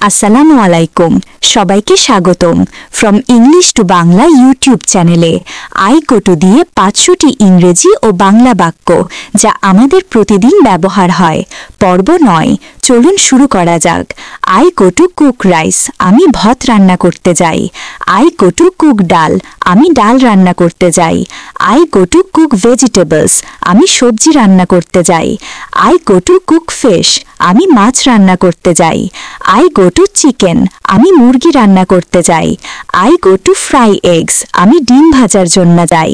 আসসালামু আলাইকুম, সবাইকে স্বাগতম from English to Bangla YouTube চ্যানেলে। আই গো টু দিয়ে 500টি ইংরেজি ও বাংলা বাক্য যা আমাদের প্রতিদিন ব্যবহার হয়। পর্ব 9, চলুন শুরু করা যাক। I go to cook rice, আমি ভাত রান্না করতে যাই। আই গো টু কুক ডাল, আমি ডাল রান্না করতে যাই। I go to cook vegetables, আমি সবজি রান্না করতে যাই। I go to cook fish, আমি মাছ রান্না করতে যাই। আই গো টু চিকেন, আমি মুরগি রান্না করতে যাই। I go to fry eggs, আমি ডিম ভাজার জন্য যাই।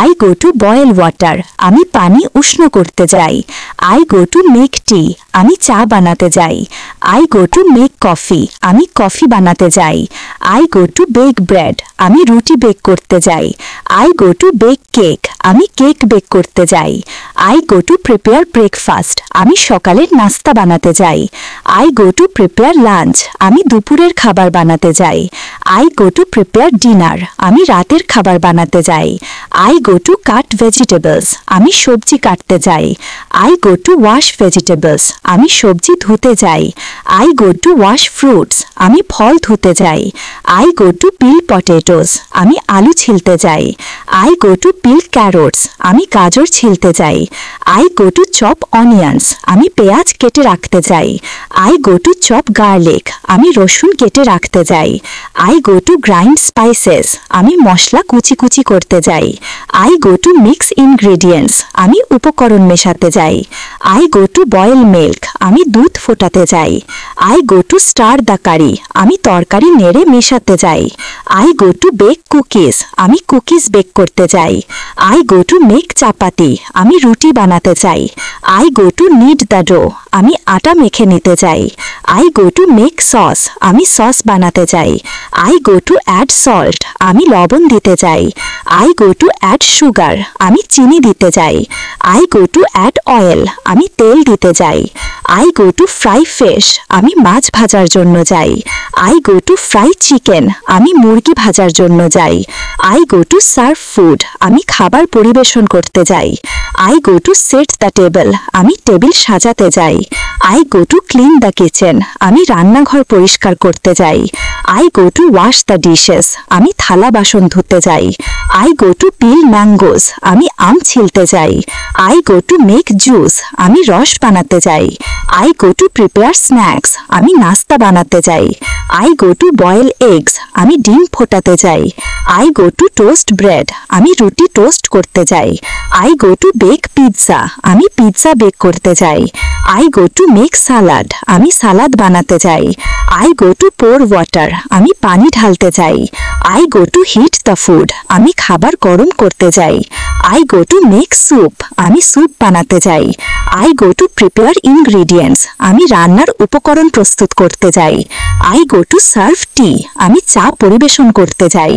I go to boil water, আমি পানি উষ্ণ করতে যাই। I go to make tea, আমি চা বানাতে যাই। I go to make coffee, আমি কফি বানাতে যাই। I go to bake bread, আমি রুটি বেক করতে যাই। I go to bake cake, আমি কেক বেক করতে যাই। I go to prepare breakfast, আমি সকালের নাস্তা বানাতে যাই। I go to prepare lunch, আমি দুপুরের খাবার বানাতে যাই। I go to prepare dinner, আমি রাতের খাবার বানাতে যাই। I go to cut vegetables, আমি সবজি কাটতে যাই। I go to wash vegetables, আমি সবজি ধুতে যাই। I go to wash fruits, আমি ফল ধুতে যাই। I go to peel potatoes, আমি আলু ছিলতে যাই। I go to peel carrots, আমি গাজর ছিলতে যাই। I go to chop onions, আমি পেঁয়াজ কেটে রাখতে যাই। I go to chop garlic, আমি রসুন কেটে রাখতে যাই। I go to grind spices, আমি মশলা কুচি কুচি করতে যাই। I go to mix ingredients, আমি উপকরণ মেশাতে যাই। I go to boil milk, আমি দুধ ফোটাতে যাই। I go to stir the curry, আমি তরকারি নেড়ে মেশাতে যাই। I go to bake cookies, আমি কুকিজ বেক করতে যাই। আই গো টু মেক চাপাতি, আমি রুটি বানাতে চাই। I go to knead the dough, আমি আটা মেখে নিতে যাই। I go to make sauce, আমি সস বানাতে যাই। I go to add salt, আমি লবণ দিতে যাই। I go to add sugar, আমি চিনি দিতে যাই। I go to add oil, আমি তেল দিতে যাই। I go to fry fish, আমি মাছ ভাজার জন্য যাই। I go to fry chicken, আমি মুরগি ভাজার জন্য যাই। I go to serve food, আমি খাবার পরিবেশন করতে যাই। I go to set the table, আমি টেবিল সাজাতে যাই। I go to clean the kitchen, আমি রান্নাঘর পরিষ্কার করতে যাই। I go to wash the dishes, আমি থালা বাসন ধুতে যাই। I go to peel mangoes, আমি আম ছিলতে যাই। I go to make juice, আমি রস বানাতে যাই। I go to prepare snacks, আমি নাস্তা বানাতে যাই। I go to boil eggs, আমি ডিম ফোটাতে যাই। I go to toast bread, আমি রুটি টোস্ট করতে যাই। I go to bake pizza, আমি পিৎজা বেক করতে যাই। I go to make salad, আমি সালাদ বানাতে যাই। I go to pour water, আমি পানি ঢালতে যাই। I go to heat the food, আমি খাবার গরম করতে যাই। I go to make soup, আমি স্যুপ বানাতে যাই। I go to prepare ingredients, আমি রান্নার উপকরণ প্রস্তুত করতে যাই। আই গো টু সার্ভ টি, আমি চা পরিবেশন করতে যাই।